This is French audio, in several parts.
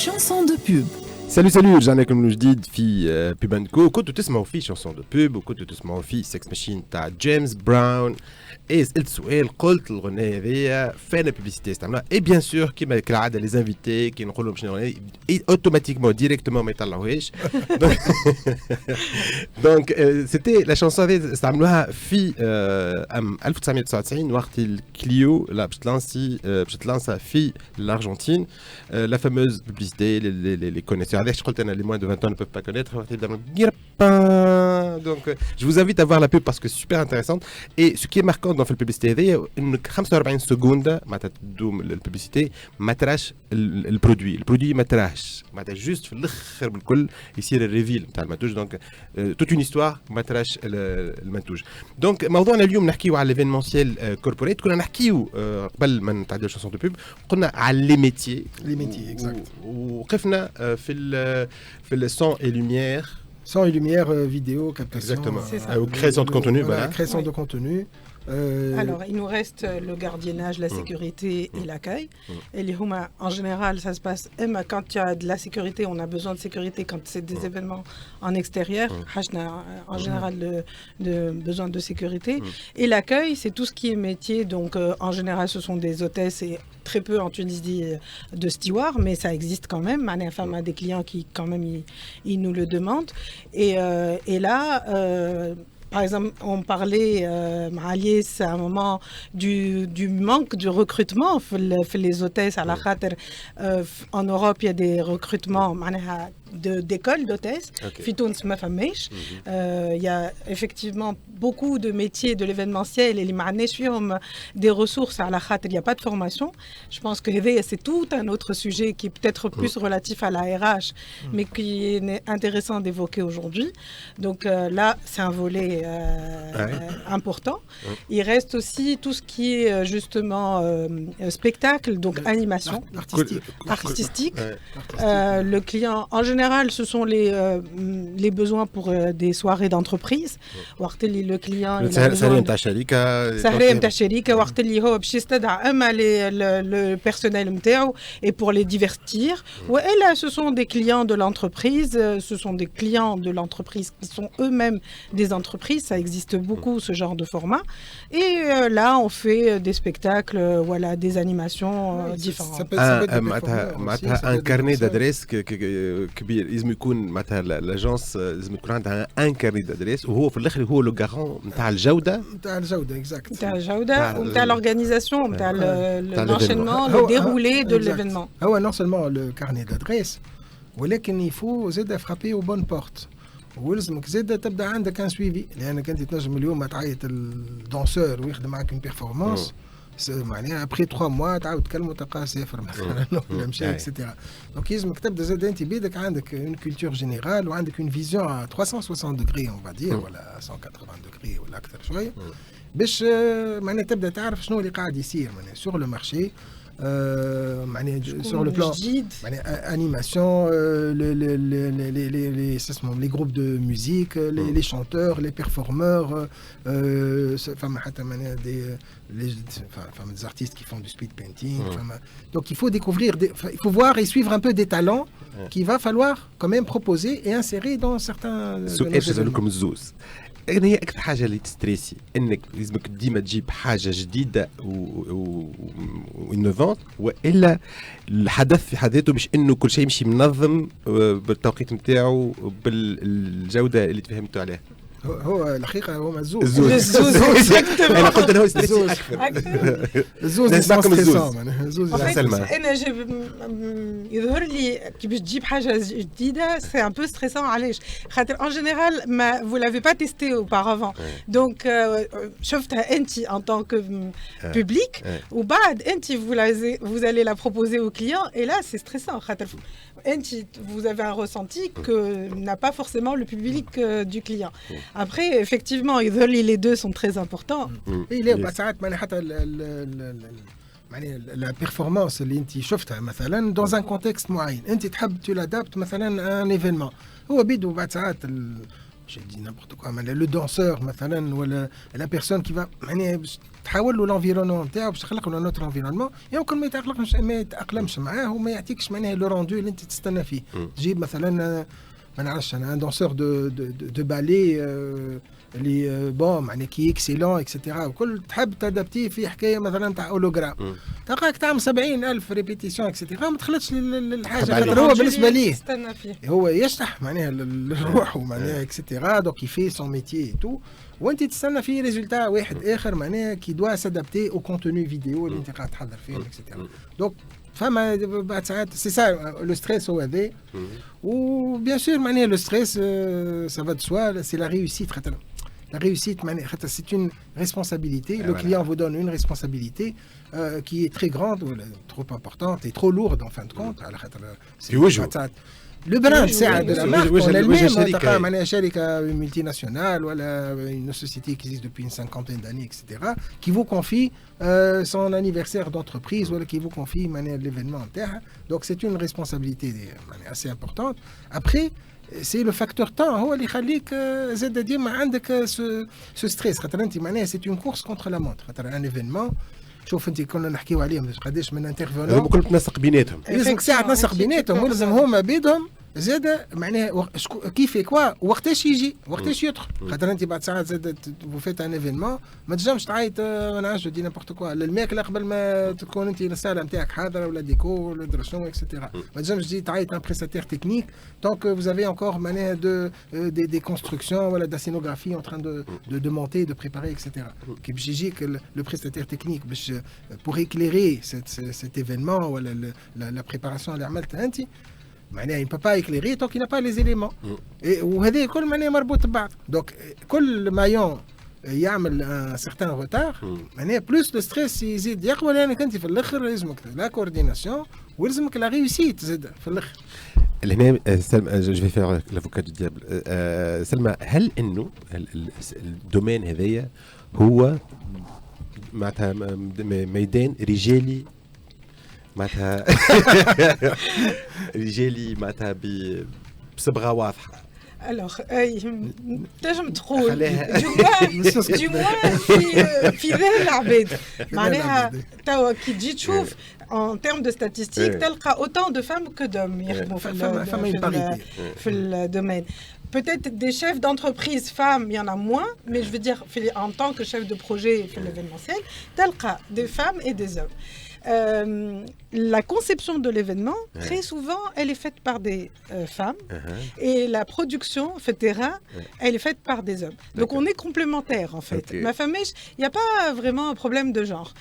chanson de pub. سالو رجعنا جديد في بيبانكو. كنتوا تسمعوا في شانسون دو بوب وكنتوا تسمعوا في سكس ماشين تاع جيمس براون. اي سالت سؤال قلت الغنية هذيا فين البوبليسيتي استعملوها؟ اي بيان سور كيما كالعاده لي زانفيتي كي نقول لهم شنو اي اوتوماتيكمون ديريكتومون ما يطلعوهاش. دونك سيتي لا شانسون هذه استعملوها في عام 1999 وقت الكليو لا باش تلانسا في الارجنتين لا فاموز بوبليسيتي les connaisseurs. Avec, je crois que les moins de 20 ans ne peuvent pas connaître. Donc, je vous invite à voir la pub parce que c'est super intéressante. Et ce qui est marquant dans la publicité, c'est une 45 secondes, la publicité, matrache le produit. Le produit matrache. Matrache juste, ici, le reveal, donc toute une histoire, matrache le matouche. Donc, maintenant, on a اليوم نحكيو على l'événementiel corporate. كنا نحكيو قبل ما نتعدى الشانسون دو بوب قلنا على les métiers. Les métiers, exact. وقفنا في le son et lumière. Son et lumière, vidéo, captation. Exactement. Création de contenu, voilà. Création de contenu. Alors, il nous reste le gardiennage, la sécurité et l'accueil. Et les Houma, en général, ça se passe quand il y a de la sécurité, on a besoin de sécurité quand c'est des événements en extérieur. En général, de besoin de sécurité. Et l'accueil, c'est tout ce qui est métier. Donc, en général, ce sont des hôtesses et très peu en Tunisie de stewards, mais ça existe quand même. Enfin, on a des clients qui, quand même, ils nous le demandent. Et là... par exemple, on parlait, Aliès, à un moment, du manque de recrutement les hôtesses à la khater. En Europe, il y a des recrutements d'écoles d'hôtesses. Fitouns ma famille. Il y a effectivement beaucoup de métiers de l'événementiel et les des ressources à la khater. Il n'y a pas de formation. Je pense que c'est tout un autre sujet qui est peut-être plus relatif à la RH, mais qui est intéressant d'évoquer aujourd'hui. Donc là, c'est un volet important. Il reste aussi tout ce qui est justement spectacle, donc animation artistique. Le client, en général, ce sont les besoins pour des soirées d'entreprise. Le client le personnel et pour les divertir. Et là, ce sont des clients de l'entreprise. Ce sont des clients de l'entreprise qui sont eux-mêmes des entreprises. Ça existe beaucoup, ce genre de format. Et là, on fait des spectacles, voilà, des animations différentes. Ça peut être un carnet d'adresses كبير لازم يكون معناتها لاجونس لازم يكون عندها ان كارني دادريس وهو في الاخر هو لو غارون نتاع الجوده اكزاكت نتاع الجوده ونتاع لورغانيزاسيون نتاع l'enchaînement le déroulé de l'événement. هو non seulement le carnet d'adresse ولكن يفو زاد فرابي او بون بورت ولازمك زاد تبدا عندك ان سويفي لانك انت تنجم اليوم تعيط الدونسور ويخدم معك اون بيرفورمانس معناها ابخي 3 موا تعاود تكلموا تلقاه سافر مثلا ولا مشى اكسيتيرا. دونك لازمك تبدا زاد انت بيدك عندك اون كولتور جينيرال وعندك اون فيزيون 360 دوغري اون فادير ولا 180 دوغري ولا اكثر شويه باش معناها تبدا تعرف شنو اللي قاعد يصير معناها سور لو مارشي. sur le plan animation, les groupes de musique, les chanteurs, les performeurs, des artistes qui font du speed painting. Donc il faut découvrir, il faut voir et suivre un peu des talents qu'il va falloir quand même proposer et insérer dans certains. هي اكثر حاجه اللي تستريسي انك لازمك ديما تجيب حاجه جديده وانوفونت والا الحدث في حد ذاته مش انه كل شيء يمشي منظم بالتوقيت نتاعو بالجوده اللي تفهمتوا عليها. هو الحقيقه هو الزوز انا قلت له ستريسي اكثر الزوز نسمعكم الزوز انا يظهر لي كي باش تجيب حاجه جديده سي ان بو ستريسون علاش خاطر ان جينيرال ما vous l'avez pas testé auparavant donc شفتها انت en tant que public وبعد انت vous allez la proposer au client et là c'est stressant خاطر انت vous avez un ressenti que n'a pas forcément le public du client. Après, effectivement, les deux sont très importants. Il est la performance اللي انت شفتها مثلا dans un contexte معين انت تحب tu l'adaptes مثلا un événement هو بيدو بعد ساعات je dis n'importe quoi, mais le danseur مثلا ولا la personne qui va معناها باش تحاول له l'environnement نتاعو باش تخلق له نوتر انفيرونمون يمكن ما يتاقلمش معاه وما يعطيكش معناها لو روندو اللي انت تستنى فيه. تجيب مثلا ما نعرفش انا ان دانسور دو بالي اللي بون معناها كي اكسيلون اكسيتيرا وكل تحب تادابتيه في حكايه مثلا تاع اولوغرام تلقاك تعمل 70,000 ريبيتيسيون اكسيتيرا ما تخلطش الحاجه خاطر هو بالنسبه ليه هو يشطح معناها الروح ومعناها اكسيتيرا دونك يفي سون ميتيي تو وانت تستنى فيه ريزولتا واحد اخر معناها كي دوا سادابتي او كونتوني فيديو اللي انت قاعد تحضر فيه اكسيتيرا دونك فما بعد ساعات سي سا لو ستريس هو هذا وبيان سور معناها لو ستريس سا فا دو سوا سي لا ريوسيت خاطر la réussite, c'est une responsabilité. Le client vous donne une responsabilité qui est très grande, trop importante et trop lourde en fin de compte. Le brand de la marque en elle-même, une شركة multinationale, une société qui existe depuis une cinquantaine d'années, etc., qui vous confie son anniversaire d'entreprise ou qui vous confie l'événement. Donc c'est une responsabilité assez importante. Après, c'est le facteur temps هو اللي يخليك زاد ديما عندك سو ستريس خاطر انت معناها سي اون كورس كونتر لا مونتر خاطر ان ايفينمون شوف انت كنا نحكيو عليهم قداش من انترفيونون هذوما كل تنسق بيناتهم لازمك ساعه تنسق بيناتهم ولازم هما بيدهم زاد معناها كيف كوا وقتاش يجي وقتاش يدخل خاطر انت بعد ساعات زاد فوفيت ان ايفينمون ما تنجمش تعيط ما نعرفش دي نيمبورت كوا الماكله قبل ما تكون انت الصاله نتاعك حاضره ولا ديكور ولا درا شنو اكسيتيرا ما تنجمش تجي تعيط ان بريستاتير تكنيك دونك vous avez encore معناها des constructions ولا de scénographie en train de monter de préparer etc. كي باش يجيك le prestataire technique باش pour éclairer cet événement ولا la préparation اللي عملتها انت معناها il ne peut pas éclairer tant qu'il n'a pas les éléments. وهذا كل معناها مربوط ببعض. Donc كل مايون يعمل ان سيغتان روتار معناها بلوس لو ستريس يزيد يقوى لانك انت في الاخر لازمك لا كورديناسيون ولازمك لا ريوسيت زاد في الاخر. هنا سلمى جو في فيغ لافوكات دو ديابل سلمى هل انه الدومين هذايا هو معناتها ميدان رجالي معناتها رجالي معناتها بصبغه واضحه Alors, تنجم تقول du moins في ذا العباد معناها توا كي تجي تشوف en termes de statistiques تلقى autant de femmes que d'hommes يخدموا في الدومين. Peut-être des chefs d'entreprise femmes, il y en a moins, mais je veux dire, en tant que chef de projet في l'événementiel, تلقى des femmes et des hommes. La conception de l'événement, très souvent, elle est faite par des femmes et la production, fait terrain, elle est faite par des hommes. Donc on est complémentaires en fait. Ma femme, il n'y a pas vraiment un problème de genre.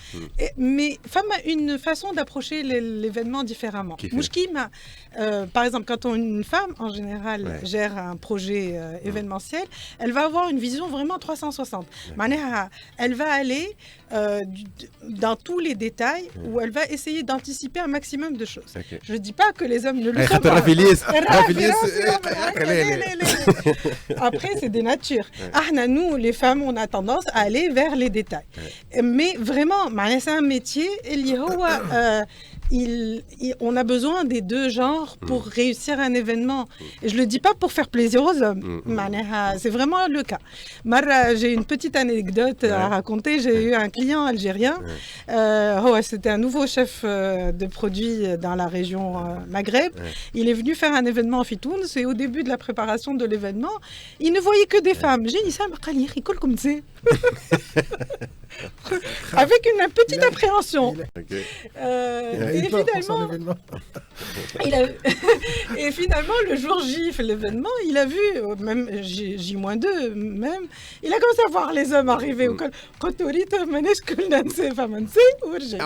Mais femme a une façon d'approcher l'événement différemment. Par exemple, quand une femme en général gère un projet événementiel, elle va avoir une vision vraiment 360. Elle va aller dans tous les détails où elle va essayer d'anticiper un maximum de choses. Je ne dis pas que les hommes ne le font pas. Après, c'est des natures. Nous, les femmes, on a tendance à aller vers les détails. Mais vraiment, c'est un métier, on a besoin des deux genres pour réussir un événement. Et je ne le dis pas pour faire plaisir aux hommes. C'est vraiment le cas. J'ai une petite anecdote à raconter. J'ai eu un client algérien. C'était un nouveau chef de produit dans la région Maghreb. Il est venu faire un événement en Fitoun. Et au début de la préparation de l'événement, il ne voyait que des femmes. J'ai dit ça, avec une petite appréhension. Et finalement, le jour J, fait l'événement, il a vu, même J-2, même, il a commencé à voir les hommes arriver.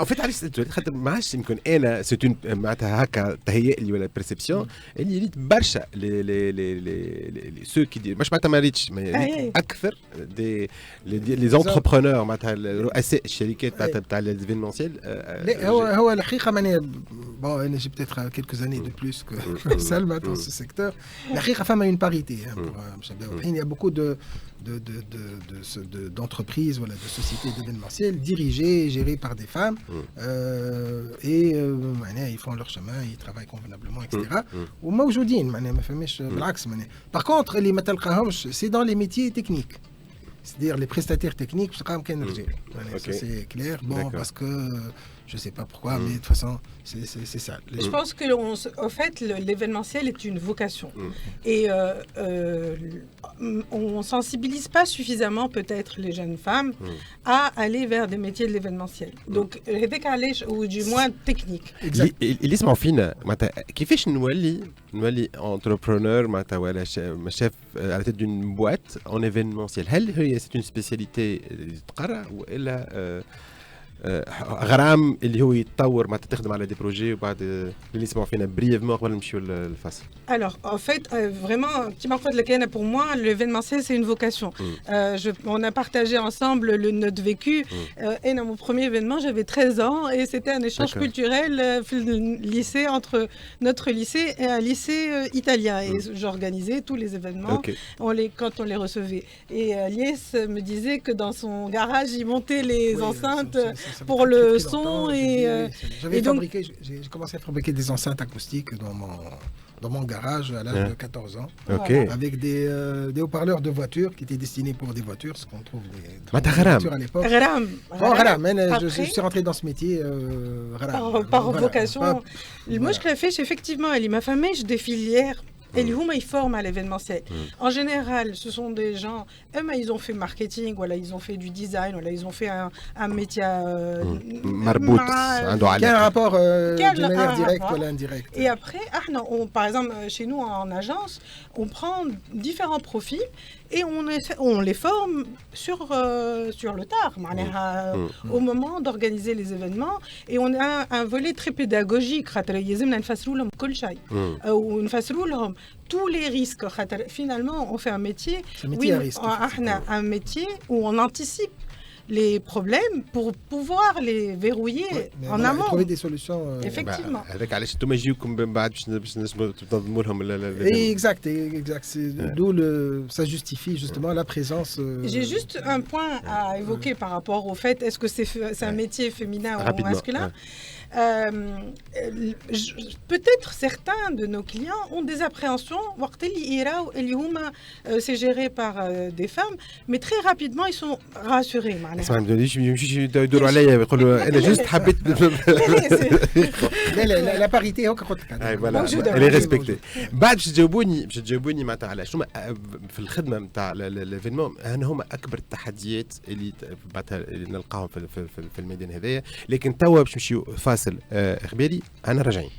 En fait, ما عادش يمكن انا سيتون معناتها هكا تهيأ لي ولا برسبسيون اللي ريت برشا لي سو كي مش معناتها ما ريتش اكثر لي زونتربرونور معناتها رؤساء الشركات تاع الايفينمونسيال. هو الحقيقه Bon, j'ai peut-être quelques années de plus que Salma dans ce secteur. La femme a une parité. Il y a beaucoup d'entreprises, voilà, de sociétés d'événementiel dirigées, gérées par des femmes. Ils font leur chemin, ils travaillent convenablement, etc. Par contre, c'est dans les métiers techniques. C'est-à-dire les prestataires techniques, c'est clair. Bon, parce que je ne sais pas pourquoi, mais de toute façon, c'est ça. Je pense que, au fait, l'événementiel est une vocation. Et on ne sensibilise pas suffisamment, peut-être, les jeunes femmes à aller vers des métiers de l'événementiel. Donc, ou du moins technique. اللي اسمعوا فينا معناتها كيفاش نولي entrepreneur معناتها ولا شيف على تيت دون بوات اون ايفينمونسيال هل هي سي اون سبيسياليتي تقرا والا غرام اللي هو يتطور معناتها تخدم على دي بروجي وبعد اللي نسمعوا فينا بريفمون قبل نمشيو للفصل. Alors, en fait, vraiment, pour moi, l'événementiel, c'est une vocation. On a partagé ensemble notre vécu. Et dans mon premier événement, j'avais 13 ans et c'était un échange culturel lycée entre notre lycée et un lycée italien. Et j'organisais tous les événements quand on les recevait. Et Lies me disait que dans son garage, il montait les enceintes pour le son. J'ai commencé à fabriquer des enceintes acoustiques dans mon garage à l'âge de 14 ans, avec des haut-parleurs de voitures qui étaient destinés pour des voitures, ce qu'on trouve des voitures à l'époque. Je suis rentré dans ce métier par vocation. Moi, je l'ai fait, effectivement, ma famille, j'ai des filières. Et ils forment à l'événementiel. En général, ce sont des gens, ils ont fait marketing, voilà, ils ont fait du design, voilà, ils ont fait un métier qui a un rapport de manière directe ou indirecte. Et après, par exemple, chez nous en agence, on prend différents profils et on les forme sur le tard, au moment d'organiser les événements. Et on a un volet très pédagogique. Tous les risques. Finalement, on fait un métier, un métier où on anticipe les problèmes pour pouvoir les verrouiller en amont. Trouver des solutions. Effectivement. هذاك علاش انتم يجيوكم من بعد باش تنظموا لهم Exact. D'où ça justifie justement la présence. J'ai juste un point à évoquer par rapport au fait est-ce que c'est un métier féminin ou masculin. Peut-être certains de nos clients ont des appréhensions. C'est géré par des femmes, mais très rapidement ils sont rassurés. La parité elle est respectée. بعد باش تجاوبوني معناتها على شنو في الخدمه نتاع الايفينمون هما اكبر التحديات اللي بعدها نلقاهم في الميدان هذايا. لكن توا باش نمشيو فاصل اخباري انا راجعين.